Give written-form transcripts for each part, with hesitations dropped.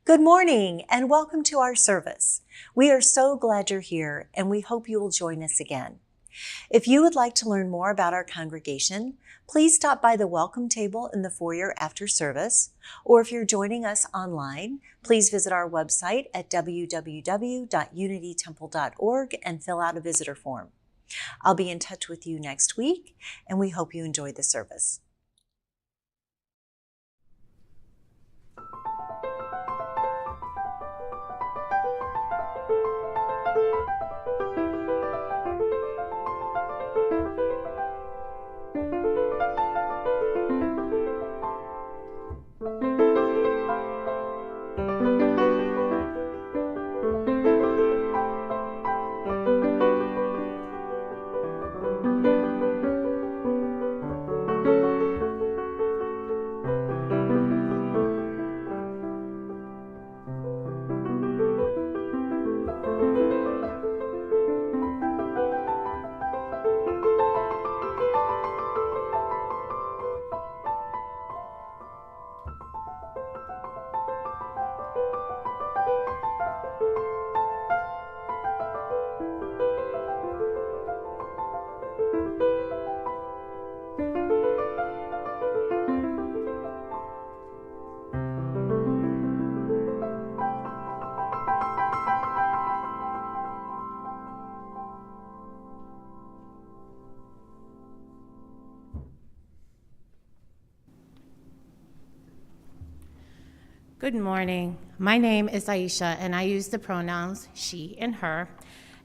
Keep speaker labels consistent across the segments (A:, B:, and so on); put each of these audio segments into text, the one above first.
A: Good morning and welcome to our service. We are so glad you're here and we hope you will join us again. If you would like to learn more about our congregation, please stop by the welcome table in the foyer after service, or if you're joining us online, please visit our website at www.unitytemple.org and fill out a visitor form. I'll be in touch with you next week, and we hope you enjoy the service.
B: Good morning. My name is Aisha, and I use the pronouns she and her,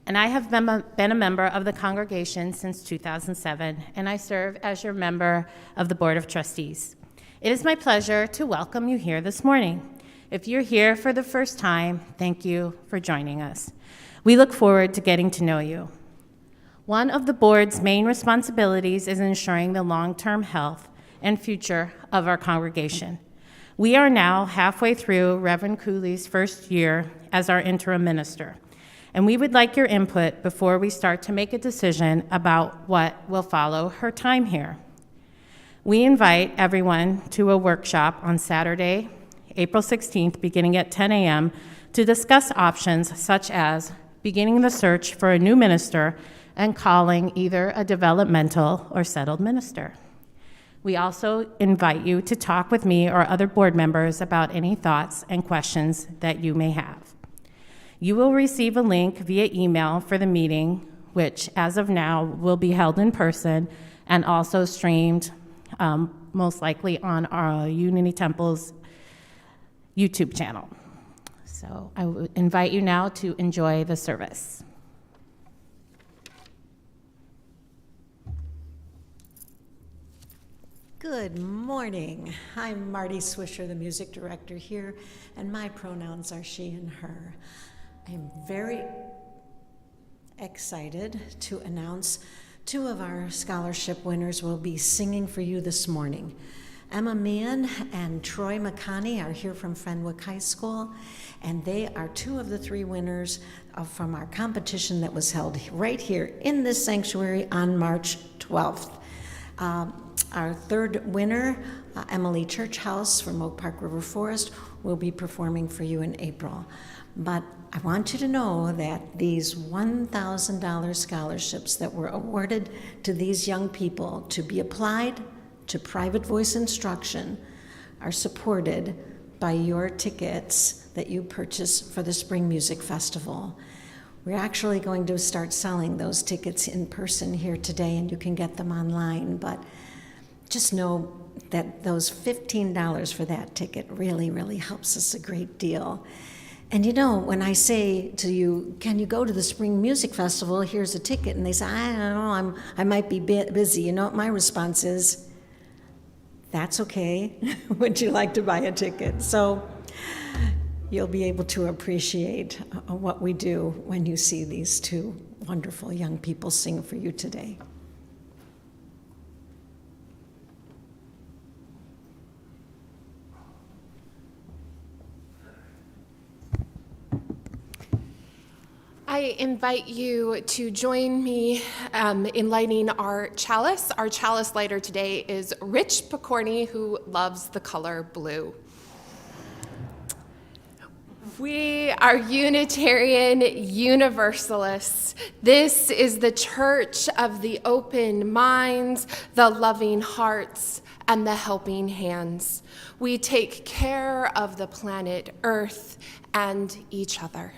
B: and I have been a member of the congregation since 2007, and I serve as your member of the Board of Trustees. It is my pleasure to welcome you here this morning. If you're here for the first time, thank you for joining us. We look forward to getting to know you. One of the board's main responsibilities is ensuring the long-term health and future of our congregation. We are now halfway through Reverend Cooley's first year as our interim minister, and we would like your input before we start to make a decision about what will follow her time here. We invite everyone to a workshop on Saturday, April 16th, beginning at 10 a.m. to discuss options such as beginning the search for a new minister and calling either a developmental or settled minister. We also invite you to talk with me or other board members about any thoughts and questions that you may have. You will receive a link via email for the meeting, which as of now will be held in person and also streamed most likely on our Unity Temple's YouTube channel. So I would invite you now to enjoy the service.
C: Good morning. I'm Marty Swisher, the music director here, and my pronouns are she and her. I'm very excited to announce two of our scholarship winners will be singing for you this morning. Emma Meehan and Troy McConney are here from Fenwick High School, and they are two of the three winners from our competition that was held right here in this sanctuary on March 12th. Our third winner, Emily Churchhouse from Oak Park River Forest, will be performing for you in April. But I want you to know that these $1,000 scholarships that were awarded to these young people to be applied to private voice instruction are supported by your tickets that you purchase for the Spring Music Festival. We're actually going to start selling those tickets in person here today, and you can get them online, but just know that those $15 for that ticket really, really helps us a great deal. And you know, when I say to you, can you go to the Spring Music Festival, here's a ticket, and they say, I don't know, I might be busy. You know what my response is? That's okay. Would you like to buy a ticket? So you'll be able to appreciate what we do when you see these two wonderful young people sing for you today.
D: I invite you to join me in lighting our chalice. Our chalice lighter today is Rich Picorni, who loves the color blue. We are Unitarian Universalists. This is the church of the open minds, the loving hearts, and the helping hands. We take care of the planet Earth and each other.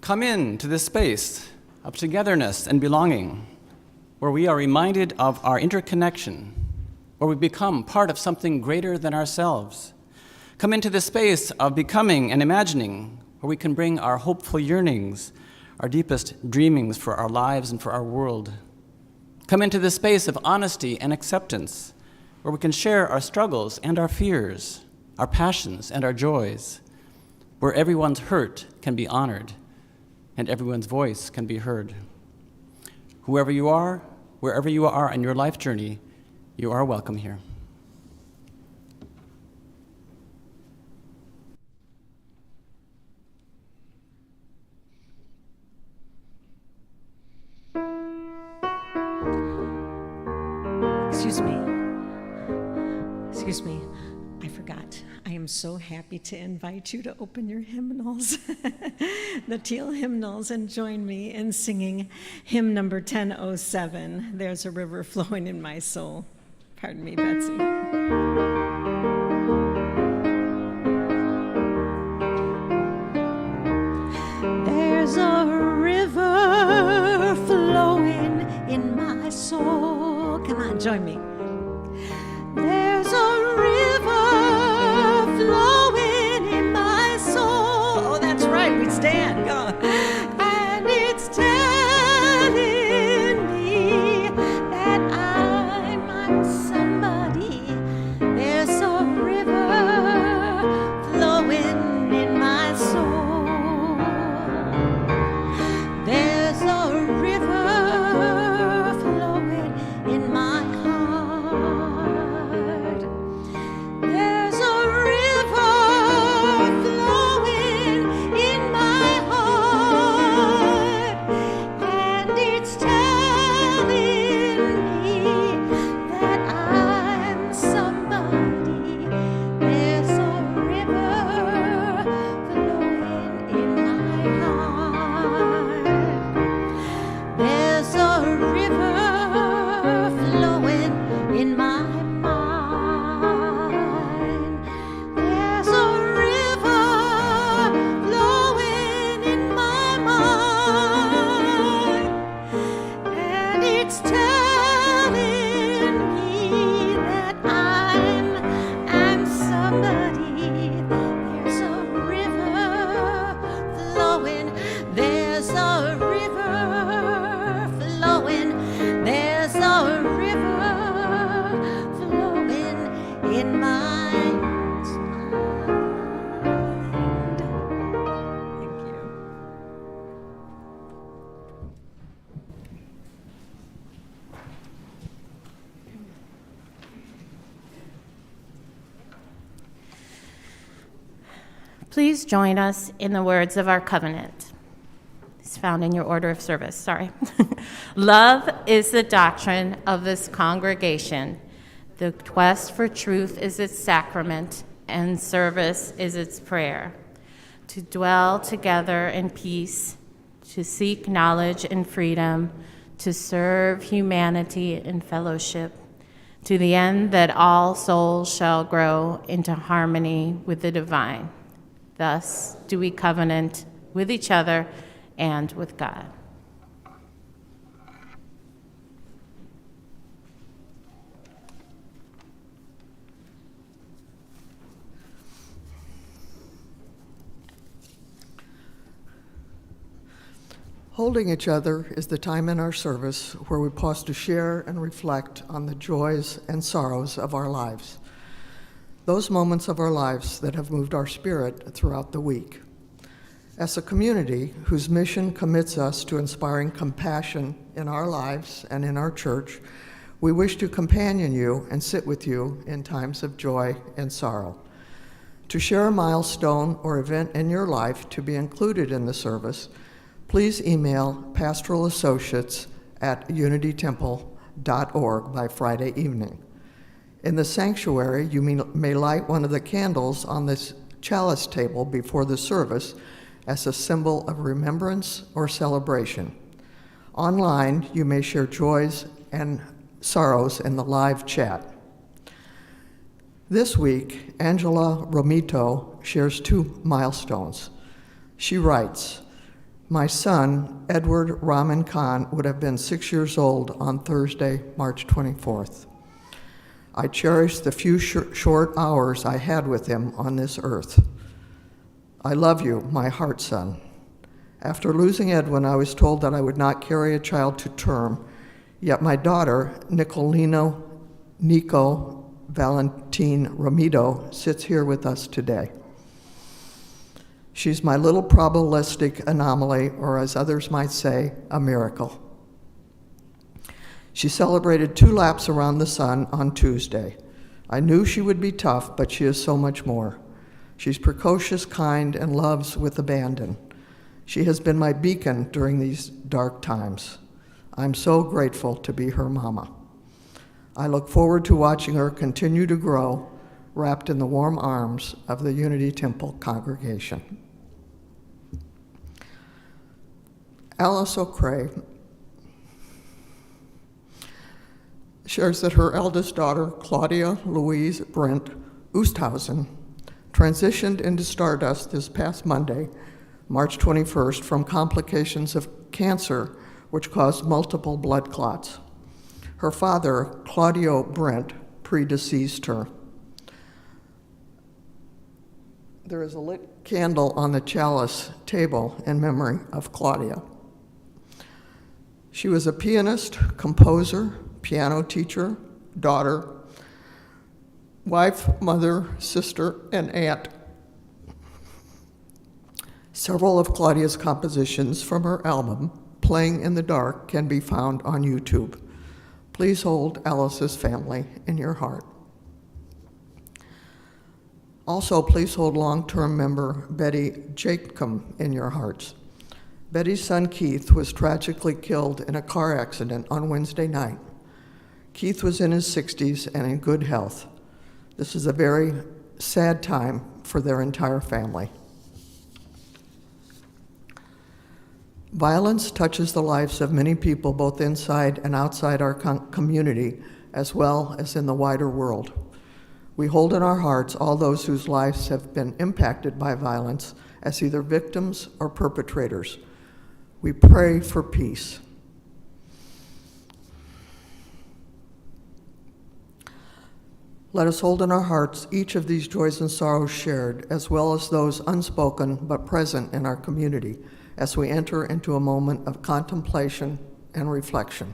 E: Come in to this space of togetherness and belonging, where we are reminded of our interconnection, where we become part of something greater than ourselves. Come into this space of becoming and imagining, where we can bring our hopeful yearnings, our deepest dreamings for our lives and for our world. Come into this space of honesty and acceptance, where we can share our struggles and our fears, our passions and our joys, where everyone's hurt can be honored and everyone's voice can be heard. Whoever you are, wherever you are in your life journey, you are welcome here.
C: Excuse me, I forgot. I am so happy to invite you to open your hymnals, the teal hymnals, and join me in singing hymn number 1007, There's a River Flowing in My Soul. Pardon me, Betsy. There's a river flowing in my soul. Come on, join me. There's a river flowing in my soul. Oh, that's right, we stand. Go. And it's telling me that I'm somebody. There's a river flowing in my soul. There's a river flowing in my heart. There's a river flowing in my heart, and it's telling me that I'm somebody. There's a river flowing in my heart. There's a river flowing in my mind. There's a river flowing in my mind, and it's telling me that I'm somebody. There's a river flowing. There's a river flowing. There's a river flowing in my mind. Thank you.
B: Please join us in the words of our covenant. It's found in your order of service, sorry. Love is the doctrine of this congregation. The quest for truth is its sacrament, and service is its prayer. To dwell together in peace, to seek knowledge and freedom, to serve humanity in fellowship, to the end that all souls shall grow into harmony with the divine. Thus do we covenant with each other and with God.
F: Holding each other is the time in our service where we pause to share and reflect on the joys and sorrows of our lives, those moments of our lives that have moved our spirit throughout the week. As a community whose mission commits us to inspiring compassion in our lives and in our church, we wish to companion you and sit with you in times of joy and sorrow. To share a milestone or event in your life to be included in the service, please email pastoralassociates@unitytemple.com. by Friday evening. In the sanctuary, you may light one of the candles on this chalice table before the service as a symbol of remembrance or celebration. Online, you may share joys and sorrows in the live chat. This week, Angela Romito shares 2 milestones. She writes, "My son, Edward Rahman Khan, would have been 6 years old on Thursday, March 24th. I cherish the few short hours I had with him on this earth. I love you, my heart son. After losing Edwin, I was told that I would not carry a child to term, yet my daughter, Nico Valentine Romito, sits here with us today. She's my little probabilistic anomaly, or as others might say, a miracle. She celebrated 2 laps around the sun on Tuesday. I knew she would be tough, but she is so much more. She's precocious, kind, and loves with abandon. She has been my beacon during these dark times. I'm so grateful to be her mama. I look forward to watching her continue to grow, wrapped in the warm arms of the Unity Temple congregation." Alice O'Cray shares that her eldest daughter, Claudia Louise Brent Oosthausen, transitioned into stardust this past Monday, March 21st, from complications of cancer, which caused multiple blood clots. Her father, Claudio Brent, predeceased her. There is a lit candle on the chalice table in memory of Claudia. She was a pianist, composer, piano teacher, daughter, wife, mother, sister, and aunt. Several of Claudia's compositions from her album, Playing in the Dark, can be found on YouTube. Please hold Alice's family in your heart. Also, please hold long-term member Betty Jacobm in your hearts. Betty's son Keith was tragically killed in a car accident on Wednesday night. Keith was in his 60s and in good health. This is a very sad time for their entire family. Violence touches the lives of many people both inside and outside our community, as well as in the wider world. We hold in our hearts all those whose lives have been impacted by violence as either victims or perpetrators. We pray for peace. Let us hold in our hearts each of these joys and sorrows shared, as well as those unspoken but present in our community, as we enter into a moment of contemplation and reflection.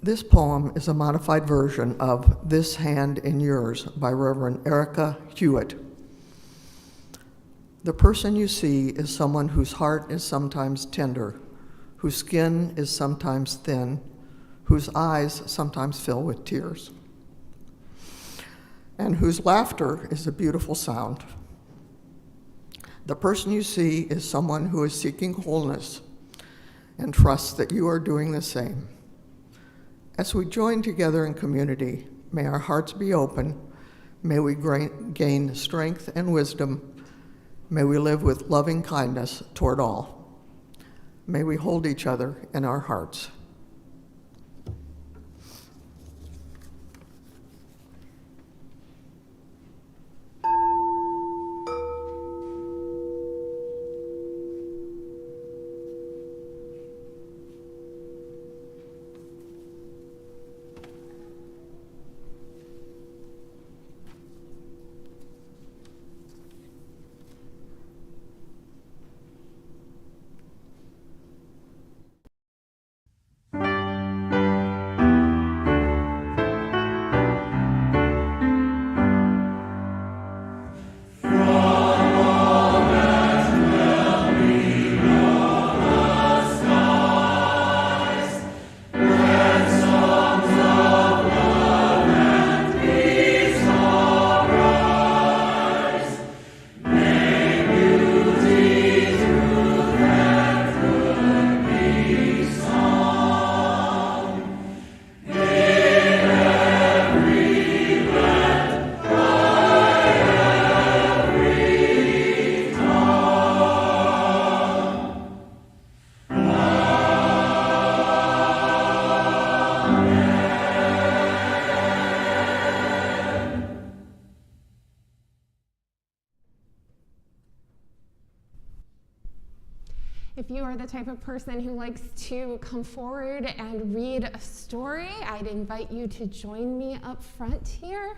F: This poem is a modified version of This Hand in Yours by Reverend Erica Hewitt. The person you see is someone whose heart is sometimes tender, whose skin is sometimes thin, whose eyes sometimes fill with tears, and whose laughter is a beautiful sound. The person you see is someone who is seeking wholeness and trusts that you are doing the same. As we join together in community, may our hearts be open, may we gain strength and wisdom, may we live with loving kindness toward all. May we hold each other in our hearts.
D: If you are the type of person who likes to come forward and read a story, I'd invite you to join me up front here.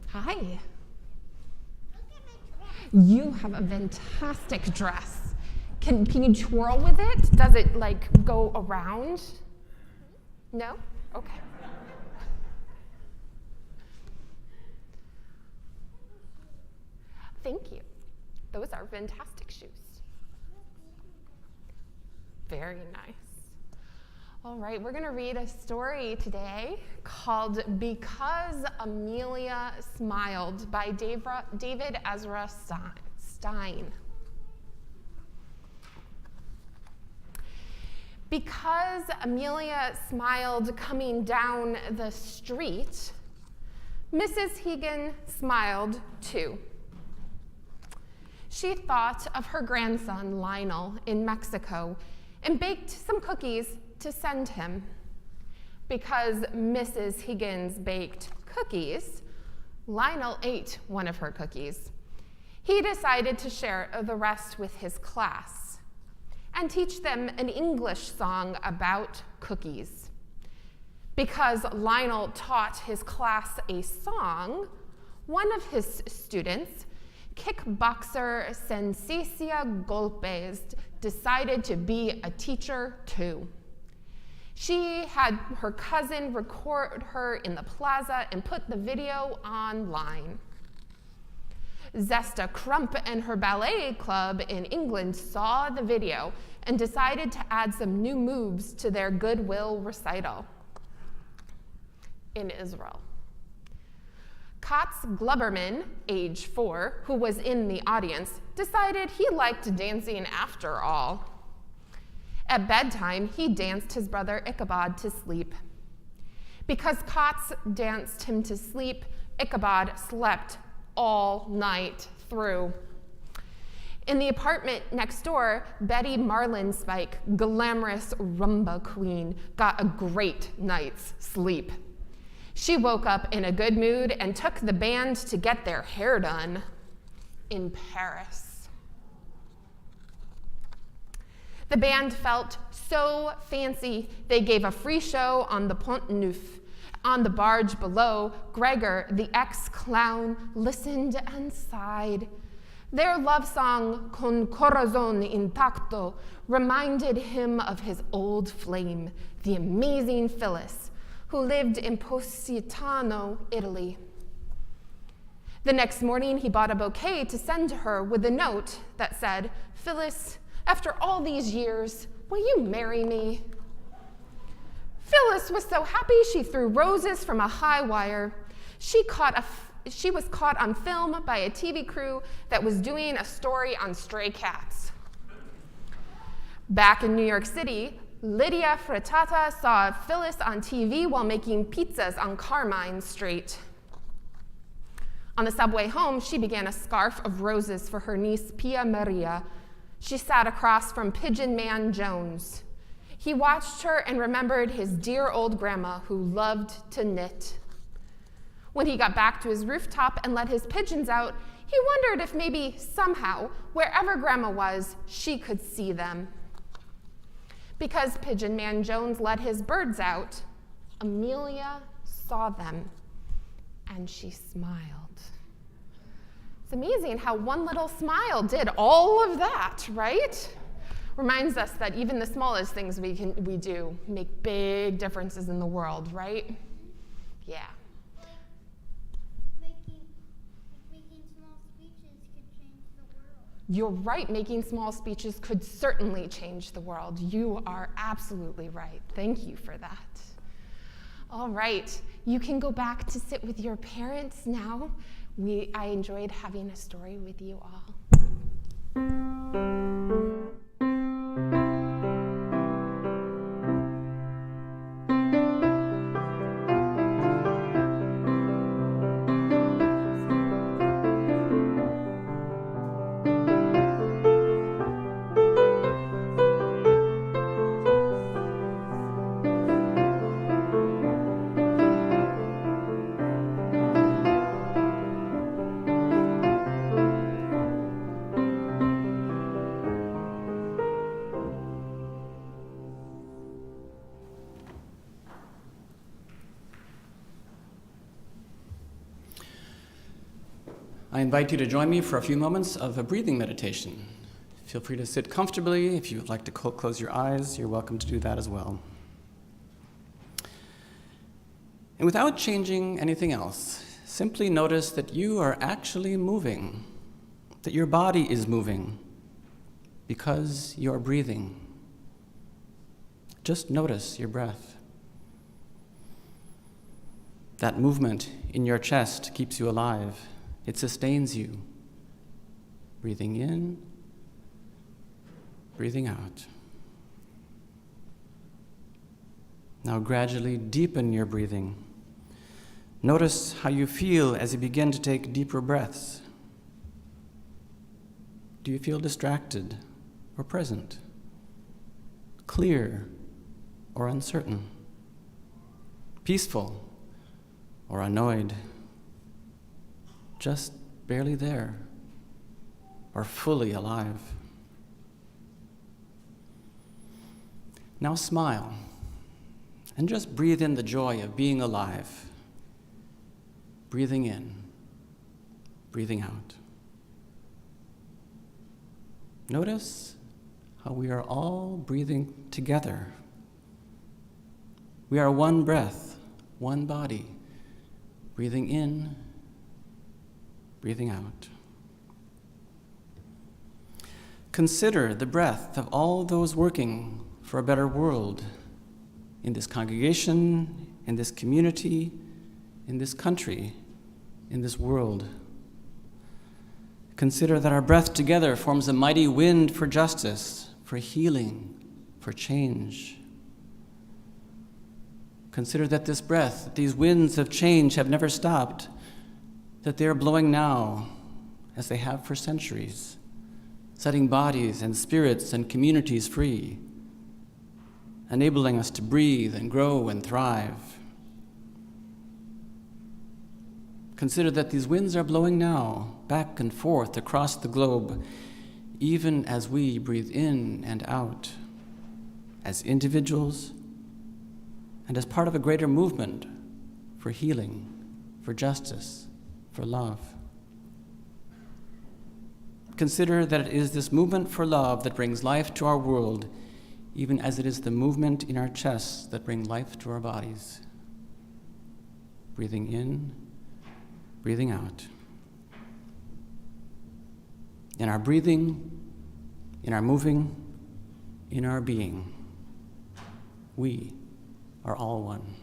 D: Hi. You have a fantastic dress. Can you twirl with it? Does it like go around? No? Okay. Thank you. Those are fantastic shoes. Very nice. All right, we're going to read a story today called Because Amelia Smiled by David Ezra Stein. Because Amelia smiled coming down the street, Mrs. Hegan smiled too. She thought of her grandson Lionel in Mexico and baked some cookies to send him. Because Mrs. Higgins baked cookies, Lionel ate one of her cookies. He decided to share the rest with his class and teach them an English song about cookies. Because Lionel taught his class a song, one of his students, kickboxer Sensicia Golpes, decided to be a teacher too. She had her cousin record her in the plaza and put the video online. Zesta Crump and her ballet club in England saw the video and decided to add some new moves to their goodwill recital in Israel. Katz Glubberman, age 4, who was in the audience, decided he liked dancing after all. At bedtime, he danced his brother Ichabod to sleep. Because Katz danced him to sleep, Ichabod slept all night through. In the apartment next door, Betty Marlinspike, glamorous rumba queen, got a great night's sleep. She woke up in a good mood and took the band to get their hair done in Paris. The band felt so fancy, they gave a free show on the Pont Neuf. On the barge below, Gregor, the ex-clown, listened and sighed. Their love song, Con Corazon Intacto, reminded him of his old flame, the amazing Phyllis, who lived in Positano, Italy. The next morning, he bought a bouquet to send to her with a note that said, "Phyllis, after all these years, will you marry me?" Phyllis was so happy she threw roses from a high wire. She was caught on film by a TV crew that was doing a story on stray cats. Back in New York City, Lydia Frittata saw Phyllis on TV while making pizzas on Carmine Street. On the subway home, she began a scarf of roses for her niece Pia Maria. She sat across from Pigeon Man Jones. He watched her and remembered his dear old grandma who loved to knit. When he got back to his rooftop and let his pigeons out, he wondered if maybe somehow, wherever Grandma was, she could see them. Because Pigeon Man Jones let his birds out, Amelia saw them, and she smiled. It's amazing how one little smile did all of that, right? Reminds us that even the smallest things we do make big differences in the world, right? Yeah.
G: Making small speeches could change the world.
D: You're right, making small speeches could certainly change the world. You are absolutely right. Thank you for that. All right, you can go back to sit with your parents now. I enjoyed having a story with you all.
E: I invite you to join me for a few moments of a breathing meditation. Feel free to sit comfortably. If you would like to close your eyes, you're welcome to do that as well. And without changing anything else, simply notice that you are actually moving, that your body is moving because you're breathing. Just notice your breath. That movement in your chest keeps you alive. It sustains you. Breathing in, breathing out. Now gradually deepen your breathing. Notice how you feel as you begin to take deeper breaths. Do you feel distracted or present? Clear or uncertain? Peaceful or annoyed? Just barely there or fully alive? Now smile and just breathe in the joy of being alive. Breathing in, breathing out. Notice how we are all breathing together. We are one breath, one body, breathing in, breathing out. Consider the breath of all those working for a better world in this congregation, in this community, in this country, in this world. Consider that our breath together forms a mighty wind for justice, for healing, for change. Consider that this breath, these winds of change have never stopped, that they are blowing now, as they have for centuries, setting bodies and spirits and communities free, enabling us to breathe and grow and thrive. Consider that these winds are blowing now, back and forth across the globe, even as we breathe in and out, as individuals and as part of a greater movement for healing, for justice, for love. Consider that it is this movement for love that brings life to our world, even as it is the movement in our chests that bring life to our bodies. Breathing in, breathing out. In our breathing, in our moving, in our being, we are all one.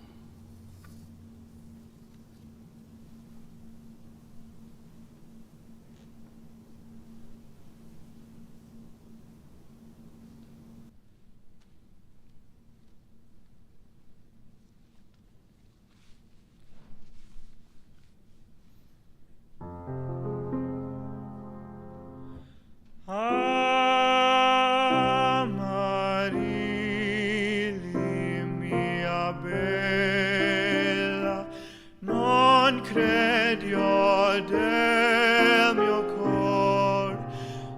H: Amarili mia bella, non credio del mio cor,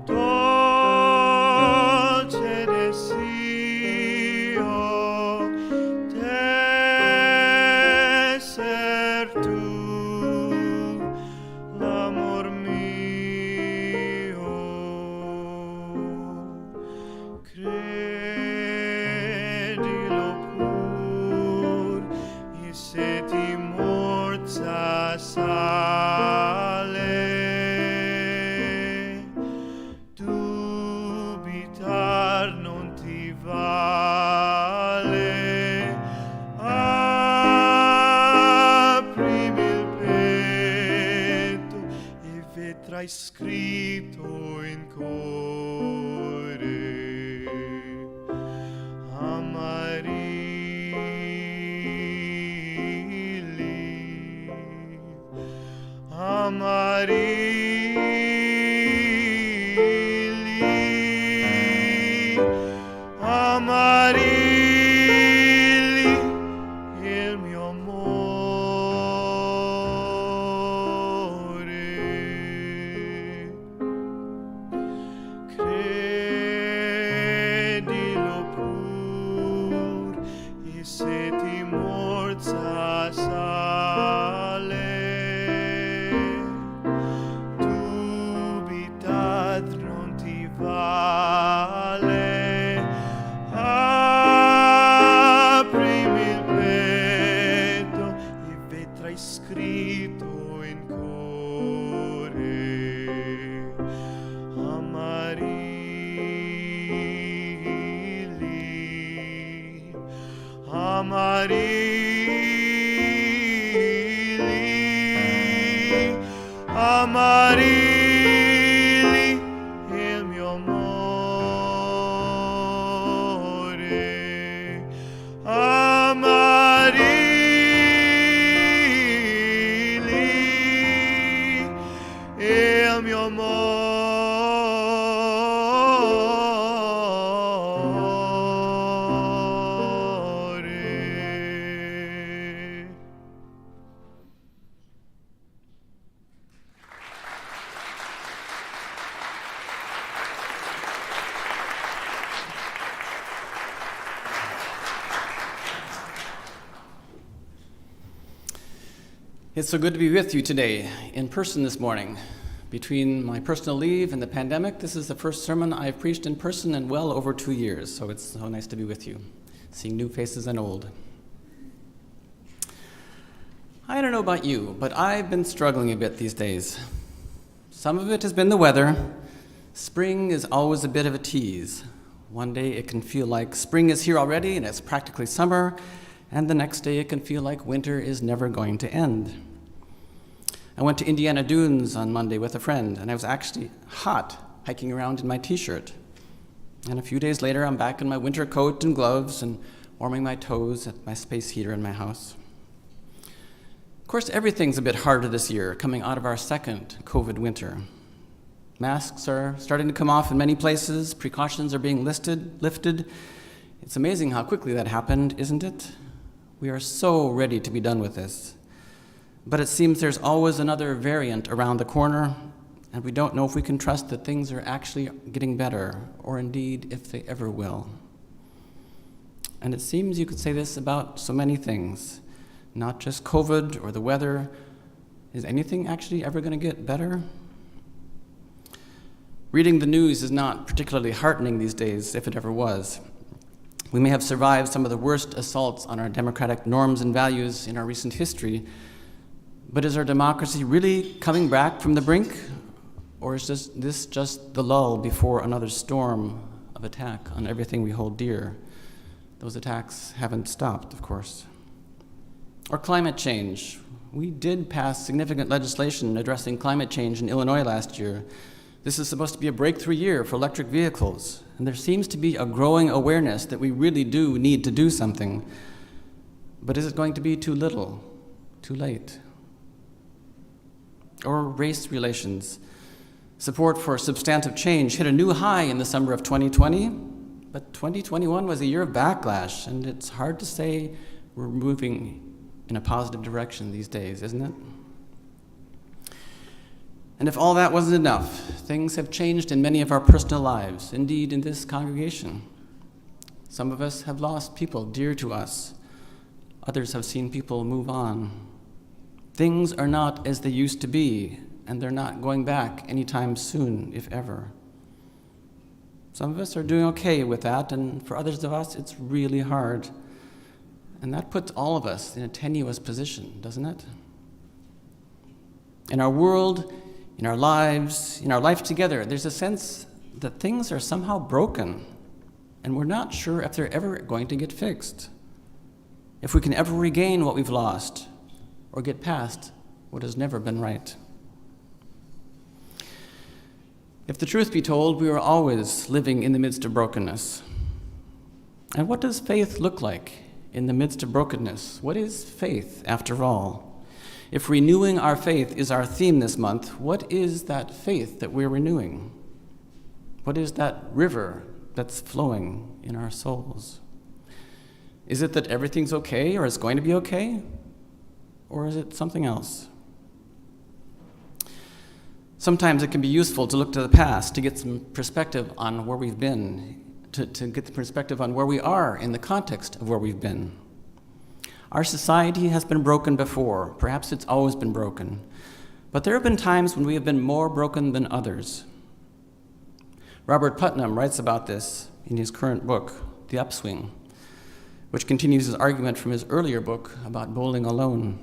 H: dolce desio, tesser tu, l'amor mio. Credilo pur, e se ti morza sale, dubitar non ti vale. Aprimi il petto e vedrai scritto in core Amarili, Amarili, Amarili, il mio amore. Credilo amarili il mio amore, amarili il mio amore.
E: It's so good to be with you today, in person this morning. Between my personal leave and the pandemic, this is the first sermon I've preached in person in well over 2 years, so it's so nice to be with you, seeing new faces and old. I don't know about you, but I've been struggling a bit these days. Some of it has been the weather. Spring is always a bit of a tease. One day it can feel like spring is here already and it's practically summer, and the next day it can feel like winter is never going to end. I went to Indiana Dunes on Monday with a friend, and I was actually hot hiking around in my t-shirt. And a few days later, I'm back in my winter coat and gloves and warming my toes at my space heater in my house. Of course, everything's a bit harder this year, coming out of our second COVID winter. Masks are starting to come off in many places. Precautions are being lifted. It's amazing how quickly that happened, isn't it? We are so ready to be done with this. But it seems there's always another variant around the corner, and we don't know if we can trust that things are actually getting better, or indeed if they ever will. And it seems you could say this about so many things, not just COVID or the weather. Is anything actually ever going to get better? Reading the news is not particularly heartening these days, if it ever was. We may have survived some of the worst assaults on our democratic norms and values in our recent history, but is our democracy really coming back from the brink? Or is this just the lull before another storm of attack on everything we hold dear? Those attacks haven't stopped, of course. Or climate change. We did pass significant legislation addressing climate change in Illinois last year. This is supposed to be a breakthrough year for electric vehicles, and there seems to be a growing awareness that we really do need to do something. But is it going to be too little, too late? Or race relations. Support for substantive change hit a new high in the summer of 2020, but 2021 was a year of backlash, and it's hard to say we're moving in a positive direction these days, isn't it? And if all that wasn't enough, things have changed in many of our personal lives, indeed in this congregation. Some of us have lost people dear to us. Others have seen people move on. Things are not as they used to be, and they're not going back anytime soon, if ever. Some of us are doing okay with that, and for others of us, it's really hard. And that puts all of us in a tenuous position, doesn't it? In our world, in our lives, in our life together, there's a sense that things are somehow broken, and we're not sure if they're ever going to get fixed, if we can ever regain what we've lost, or get past what has never been right. If the truth be told, we are always living in the midst of brokenness. And what does faith look like in the midst of brokenness? What is faith, after all? If renewing our faith is our theme this month, what is that faith that we're renewing? What is that river that's flowing in our souls? Is it that everything's okay or is going to be okay? Or is it something else? Sometimes it can be useful to look to the past to get some perspective on where we've been, to get the perspective on where we are in the context of where we've been. Our society has been broken before. Perhaps it's always been broken. But there have been times when we have been more broken than others. Robert Putnam writes about this in his current book, The Upswing, which continues his argument from his earlier book about bowling alone.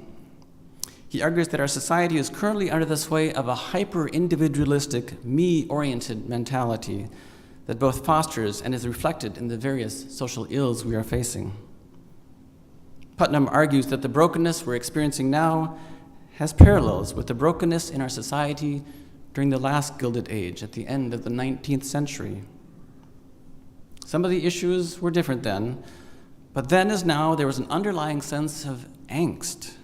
E: He argues that our society is currently under the sway of a hyper-individualistic, me-oriented mentality that both fosters and is reflected in the various social ills we are facing. Putnam argues that the brokenness we're experiencing now has parallels with the brokenness in our society during the last Gilded Age at the end of the 19th century. Some of the issues were different then, but then as now, there was an underlying sense of angst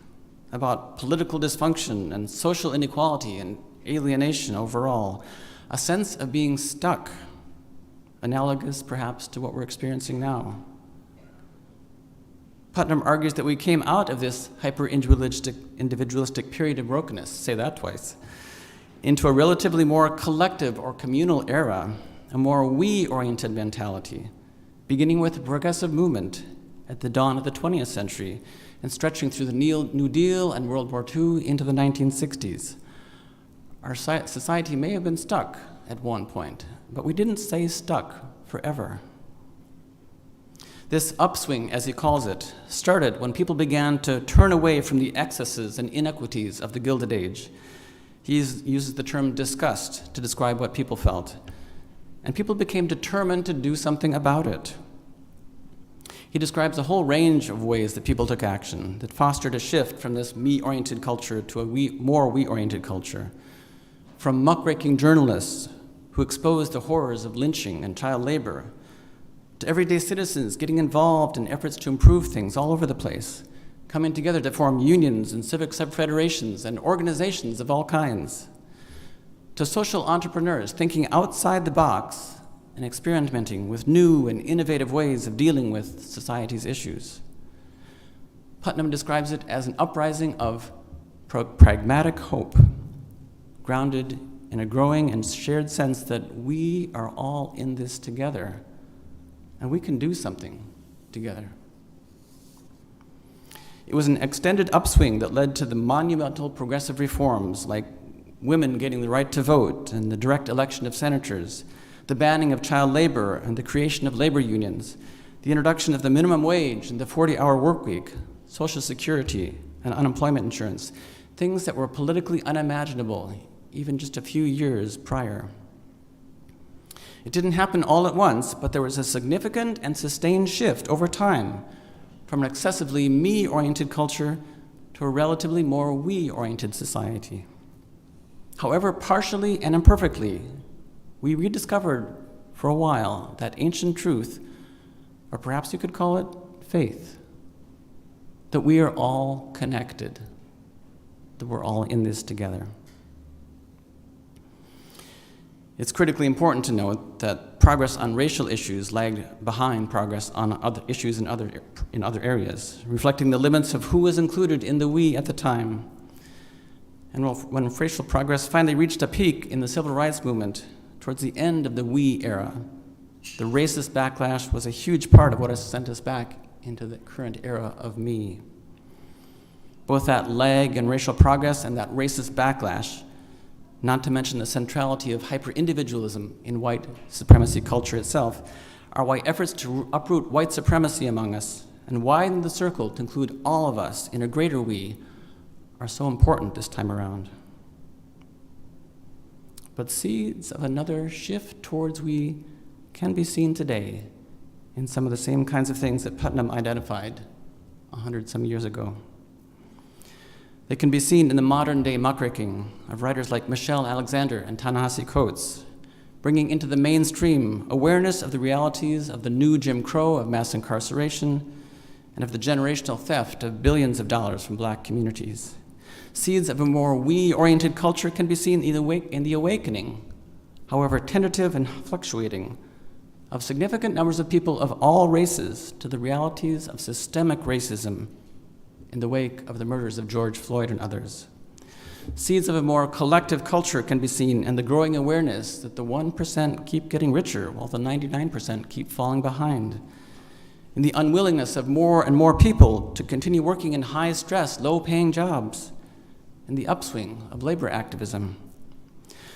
E: about political dysfunction and social inequality and alienation overall, a sense of being stuck, analogous perhaps to what we're experiencing now. Putnam argues that we came out of this hyper-individualistic period of brokenness, say that twice, into a relatively more collective or communal era, a more we-oriented mentality, beginning with the progressive movement at the dawn of the 20th century and stretching through the New Deal and World War II into the 1960s. Our society may have been stuck at one point, but we didn't stay stuck forever. This upswing, as he calls it, started when people began to turn away from the excesses and inequities of the Gilded Age. He uses the term disgust to describe what people felt, and people became determined to do something about it. He describes a whole range of ways that people took action that fostered a shift from this me-oriented culture to a more we-oriented culture. From muckraking journalists who exposed the horrors of lynching and child labor, to everyday citizens getting involved in efforts to improve things all over the place, coming together to form unions and civic sub-federations and organizations of all kinds, to social entrepreneurs thinking outside the box and experimenting with new and innovative ways of dealing with society's issues. Putnam describes it as an uprising of pragmatic hope, grounded in a growing and shared sense that we are all in this together, and we can do something together. It was an extended upswing that led to the monumental progressive reforms like women getting the right to vote and the direct election of senators, the banning of child labor and the creation of labor unions, the introduction of the minimum wage and the 40-hour work week, Social Security and unemployment insurance, things that were politically unimaginable even just a few years prior. It didn't happen all at once, but there was a significant and sustained shift over time from an excessively me-oriented culture to a relatively more we-oriented society. However, partially and imperfectly, we rediscovered for a while that ancient truth, or perhaps you could call it faith, that we are all connected, that we're all in this together. It's critically important to note that progress on racial issues lagged behind progress on other issues in other areas, reflecting the limits of who was included in the we at the time. And when racial progress finally reached a peak in the civil rights movement towards the end of the we era, the racist backlash was a huge part of what has sent us back into the current era of me. Both that lag in racial progress and that racist backlash, not to mention the centrality of hyper-individualism in white supremacy culture itself, are why efforts to uproot white supremacy among us and widen the circle to include all of us in a greater we are so important this time around. But seeds of another shift towards we can be seen today in some of the same kinds of things that Putnam identified 100-some years ago. They can be seen in the modern-day muckraking of writers like Michelle Alexander and Ta-Nehisi Coates, bringing into the mainstream awareness of the realities of the new Jim Crow of mass incarceration and of the generational theft of billions of dollars from Black communities. Seeds of a more we-oriented culture can be seen in the awakening, however tentative and fluctuating, of significant numbers of people of all races to the realities of systemic racism in the wake of the murders of George Floyd and others. Seeds of a more collective culture can be seen in the growing awareness that the 1% keep getting richer while the 99% keep falling behind, in the unwillingness of more and more people to continue working in high-stress, low-paying jobs, in the upswing of labor activism.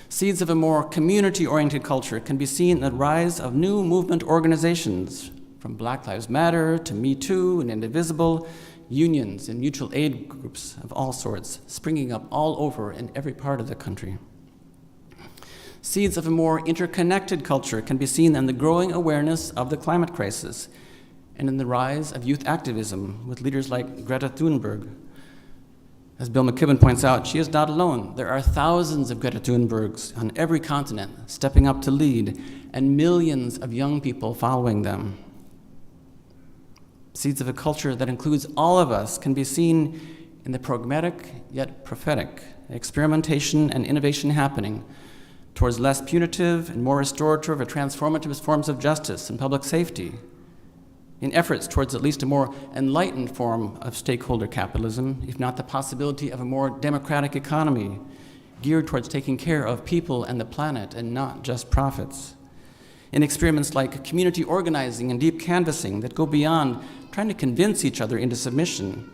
E: Seeds of a more community-oriented culture can be seen in the rise of new movement organizations, from Black Lives Matter to Me Too and Indivisible, unions and mutual aid groups of all sorts springing up all over in every part of the country. Seeds of a more interconnected culture can be seen in the growing awareness of the climate crisis and in the rise of youth activism with leaders like Greta Thunberg. As Bill McKibben points out, she is not alone. There are thousands of Greta Thunbergs on every continent stepping up to lead, and millions of young people following them. Seeds of a culture that includes all of us can be seen in the pragmatic yet prophetic experimentation and innovation happening towards less punitive and more restorative or transformative forms of justice and public safety, in efforts towards at least a more enlightened form of stakeholder capitalism, if not the possibility of a more democratic economy geared towards taking care of people and the planet and not just profits. In experiments like community organizing and deep canvassing that go beyond trying to convince each other into submission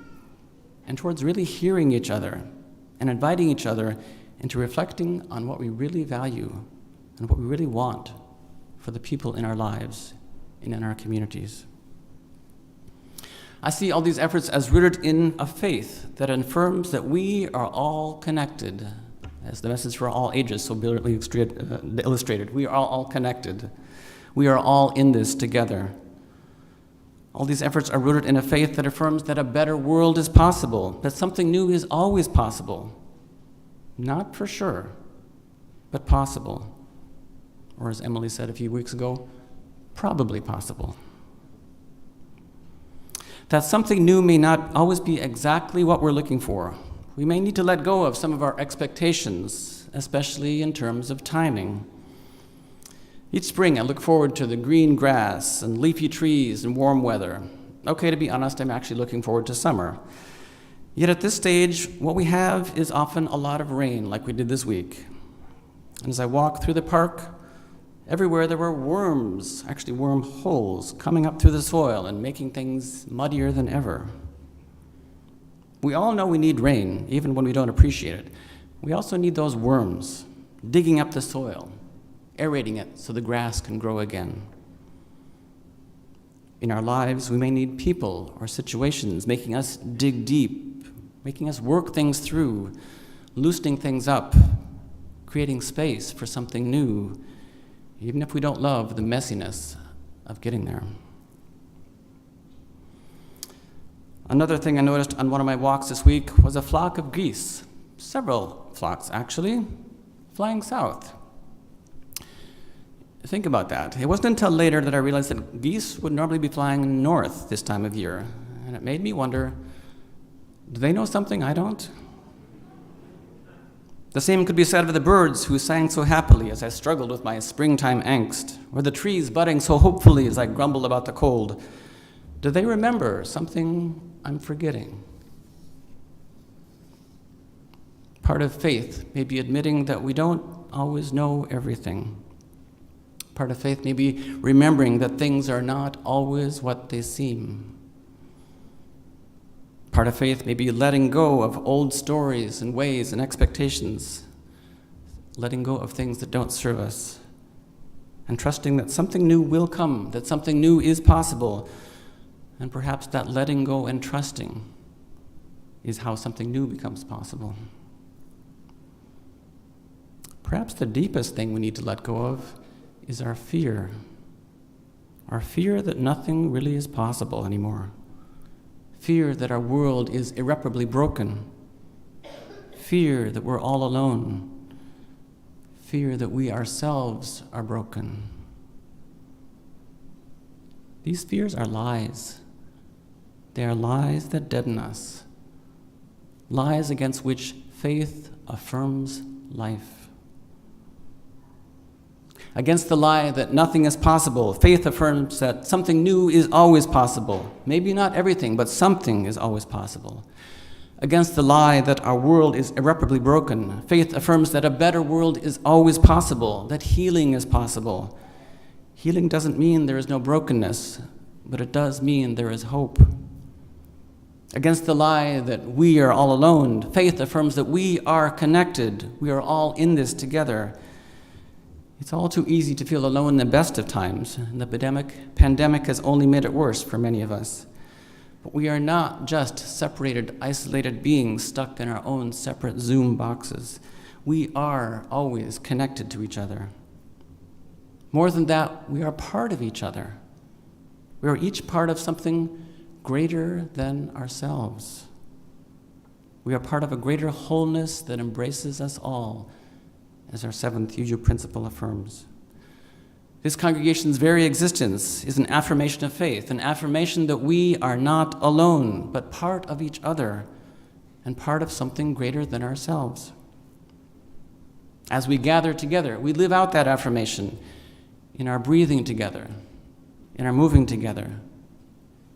E: and towards really hearing each other and inviting each other into reflecting on what we really value and what we really want for the people in our lives and in our communities. I see all these efforts as rooted in a faith that affirms that we are all connected, as the message for all ages so brilliantly illustrated. We are all connected. We are all in this together. All these efforts are rooted in a faith that affirms that a better world is possible, that something new is always possible. Not for sure, but possible. Or as Emily said a few weeks ago, probably possible. That something new may not always be exactly what we're looking for. We may need to let go of some of our expectations, especially in terms of timing. Each spring, I look forward to the green grass and leafy trees and warm weather. Okay, to be honest, I'm actually looking forward to summer. Yet at this stage, what we have is often a lot of rain, like we did this week. And as I walk through the park, everywhere there were worms, actually wormholes, coming up through the soil and making things muddier than ever. We all know we need rain, even when we don't appreciate it. We also need those worms, digging up the soil, aerating it so the grass can grow again. In our lives, we may need people or situations making us dig deep, making us work things through, loosening things up, creating space for something new, even if we don't love the messiness of getting there. Another thing I noticed on one of my walks this week was a flock of geese, several flocks actually, flying south. Think about that. It wasn't until later that I realized that geese would normally be flying north this time of year, and it made me wonder, do they know something I don't? The same could be said of the birds who sang so happily as I struggled with my springtime angst, or the trees budding so hopefully as I grumbled about the cold. Do they remember something I'm forgetting? Part of faith may be admitting that we don't always know everything. Part of faith may be remembering that things are not always what they seem. Part of faith may be letting go of old stories and ways and expectations, letting go of things that don't serve us, and trusting that something new will come, that something new is possible, and perhaps that letting go and trusting is how something new becomes possible. Perhaps the deepest thing we need to let go of is our fear that nothing really is possible anymore. Fear that our world is irreparably broken. Fear that we're all alone. Fear that we ourselves are broken. These fears are lies. They are lies that deaden us. Lies against which faith affirms life. Against the lie that nothing is possible, faith affirms that something new is always possible. Maybe not everything, but something is always possible. Against the lie that our world is irreparably broken, faith affirms that a better world is always possible, that healing is possible. Healing doesn't mean there is no brokenness, but it does mean there is hope. Against the lie that we are all alone, faith affirms that we are connected. We are all in this together. It's all too easy to feel alone in the best of times, and the pandemic has only made it worse for many of us. But we are not just separated, isolated beings stuck in our own separate Zoom boxes. We are always connected to each other. More than that, we are part of each other. We are each part of something greater than ourselves. We are part of a greater wholeness that embraces us all, as our seventh UU principle affirms. This congregation's very existence is an affirmation of faith, an affirmation that we are not alone, but part of each other and part of something greater than ourselves. As we gather together, we live out that affirmation in our breathing together, in our moving together,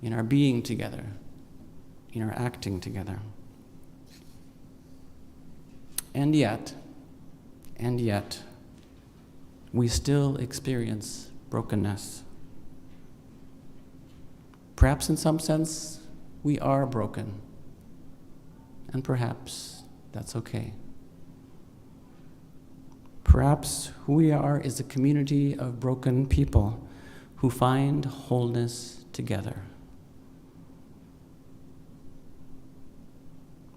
E: in our being together, in our acting together. And yet, we still experience brokenness. Perhaps in some sense, we are broken, and perhaps that's okay. Perhaps who we are is a community of broken people who find wholeness together.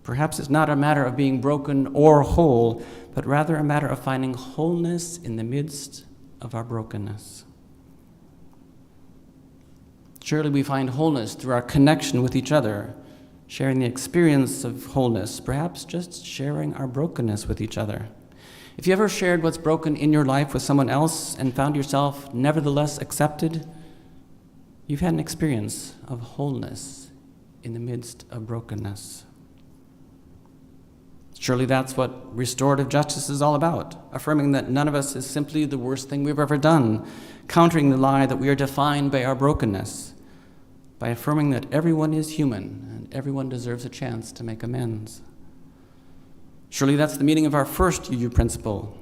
E: Perhaps it's not a matter of being broken or whole, but rather a matter of finding wholeness in the midst of our brokenness. Surely we find wholeness through our connection with each other, sharing the experience of wholeness, perhaps just sharing our brokenness with each other. If you ever shared what's broken in your life with someone else and found yourself nevertheless accepted, you've had an experience of wholeness in the midst of brokenness. Surely that's what restorative justice is all about, affirming that none of us is simply the worst thing we've ever done, countering the lie that we are defined by our brokenness, by affirming that everyone is human and everyone deserves a chance to make amends. Surely that's the meaning of our first UU principle,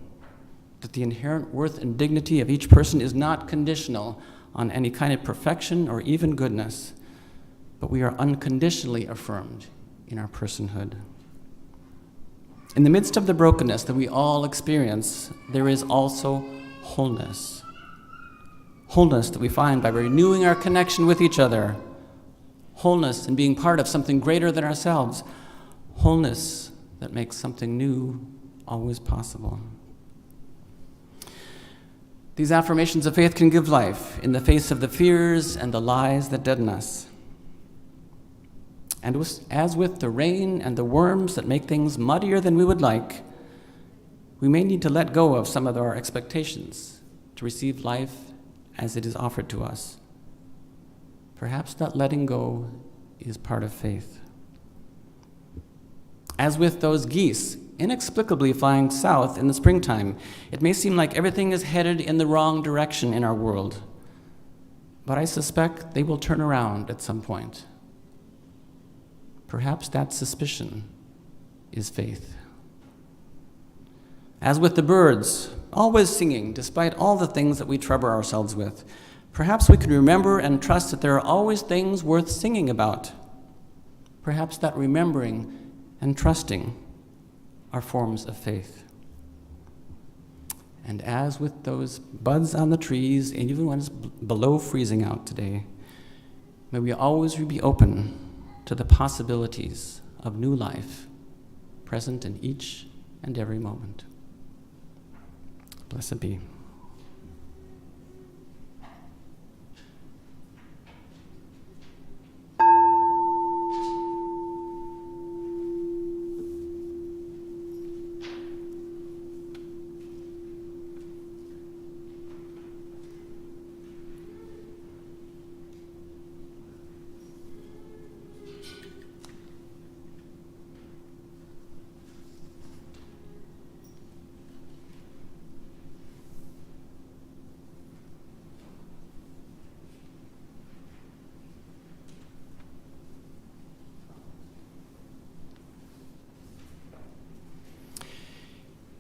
E: that the inherent worth and dignity of each person is not conditional on any kind of perfection or even goodness, but we are unconditionally affirmed in our personhood. In the midst of the brokenness that we all experience, there is also wholeness. Wholeness that we find by renewing our connection with each other. Wholeness in being part of something greater than ourselves. Wholeness that makes something new always possible. These affirmations of faith can give life in the face of the fears and the lies that deaden us. And as with the rain and the worms that make things muddier than we would like, we may need to let go of some of our expectations to receive life as it is offered to us. Perhaps that letting go is part of faith. As with those geese inexplicably flying south in the springtime, it may seem like everything is headed in the wrong direction in our world, but I suspect they will turn around at some point. Perhaps that suspicion is faith. As with the birds, always singing despite all the things that we trouble ourselves with, perhaps we can remember and trust that there are always things worth singing about. Perhaps that remembering and trusting are forms of faith. And as with those buds on the trees, and even when it's below freezing out today, may we always be open to the possibilities of new life present in each and every moment. Blessed be.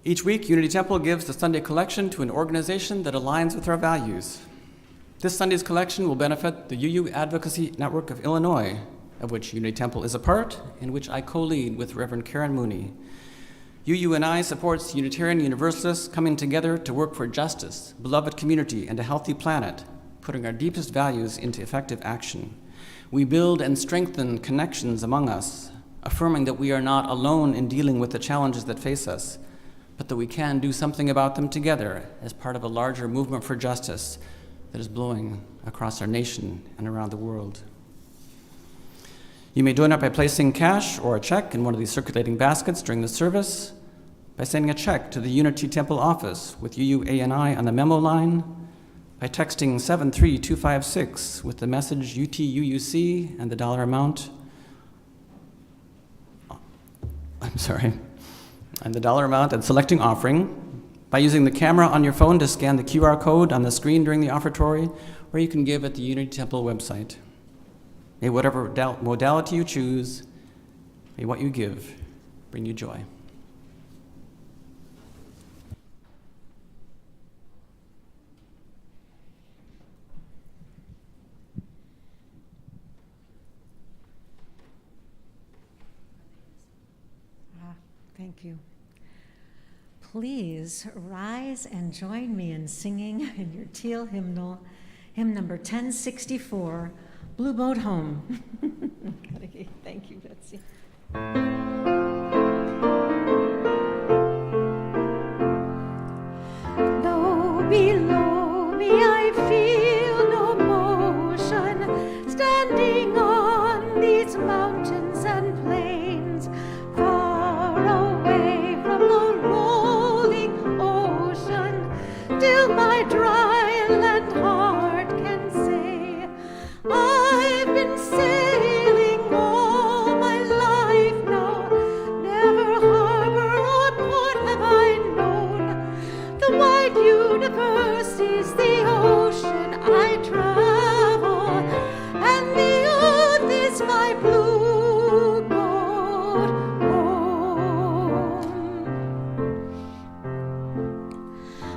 E: Each week, Unity Temple gives the Sunday collection to an organization that aligns with our values. This Sunday's collection will benefit the UU Advocacy Network of Illinois, of which Unity Temple is a part, and which I co-lead with Reverend Karen Mooney. UUNI supports Unitarian Universalists coming together to work for justice, beloved community, and a healthy planet, putting our deepest values into effective action. We build and strengthen connections among us, affirming that we are not alone in dealing with the challenges that face us, but that we can do something about them together as part of a larger movement for justice that is blowing across our nation and around the world. You may donate by placing cash or a check in one of these circulating baskets during the service, by sending a check to the Unity Temple office with UUANI on the memo line, by texting 73256 with the message UTUUC and the dollar amount, and the dollar amount and selecting offering, by using the camera on your phone to scan the QR code on the screen during the offertory, or you can give at the Unity Temple website. May whatever modality you choose, may what you give bring you joy.
C: Thank you. Please rise and join me in singing in your teal hymnal, hymn number 1064, Blue Boat Home. Thank you, Betsy. Though below me I feel no motion, standing on these mountains and plains, far away from the rolling ocean, till my dry land heart can say, I've been sailing all my life now, never harbor or port have I known. The wide universe is the ocean I travel, and the earth is my blue boat home.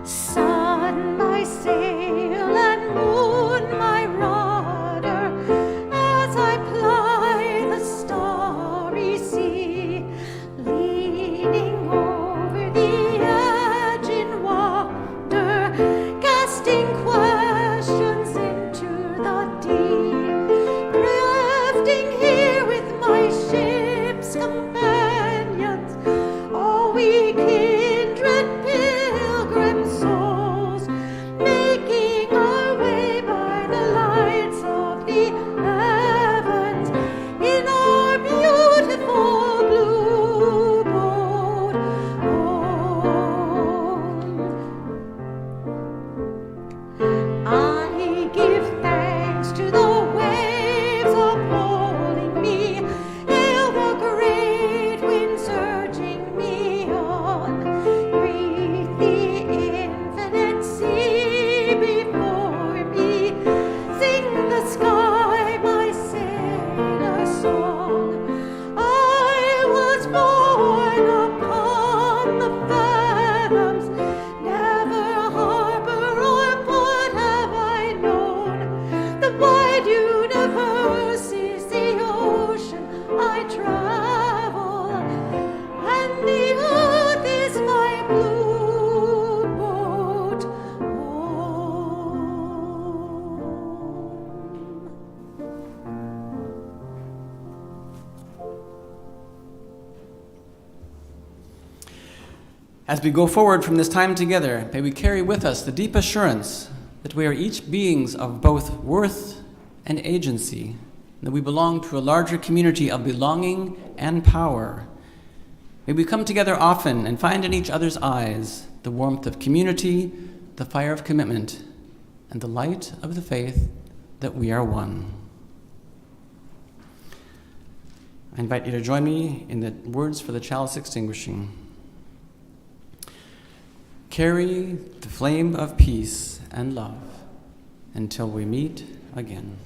C: Sun my sail and moon my rudder, as I ply the starry sea, leaning over the edge in wonder, casting questions into the deep, drifting here with my ship's companions, all we kindred pilgrim souls, making our way by the lights of the heavens in our beautiful blue boat home. I give thanks to the waves upholding me, hail the great winds urging me on, greet the infinite sea before me, sing the sky my sailor song. I was born upon the fathoms, never harbor or port have I known. The wide universe is the ocean I travel, and the earth is my blue boat home.
E: As we go forward from this time together, may we carry with us the deep assurance that we are each beings of both worth and agency, that we belong to a larger community of belonging and power. May we come together often and find in each other's eyes the warmth of community, the fire of commitment, and the light of the faith that we are one. I invite you to join me in the words for the chalice extinguishing. Carry the flame of peace and love until we meet again.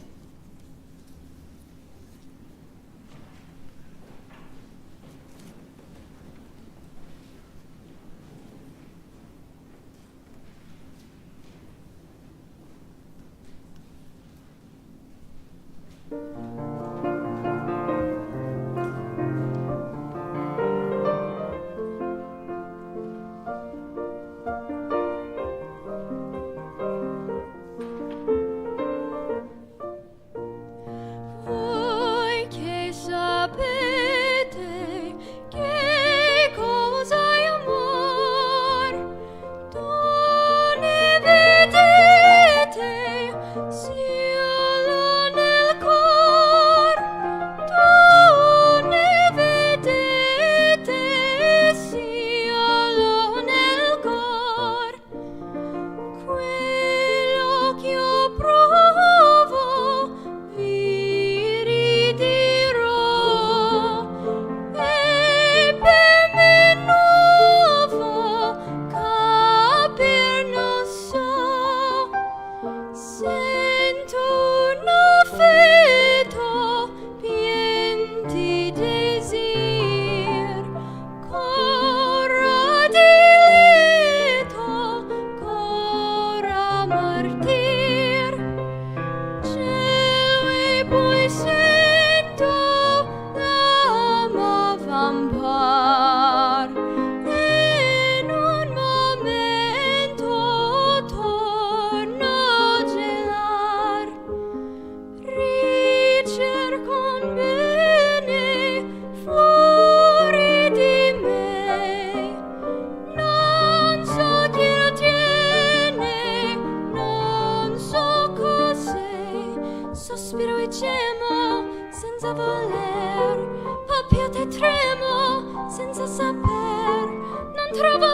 G: senza saper, non trovo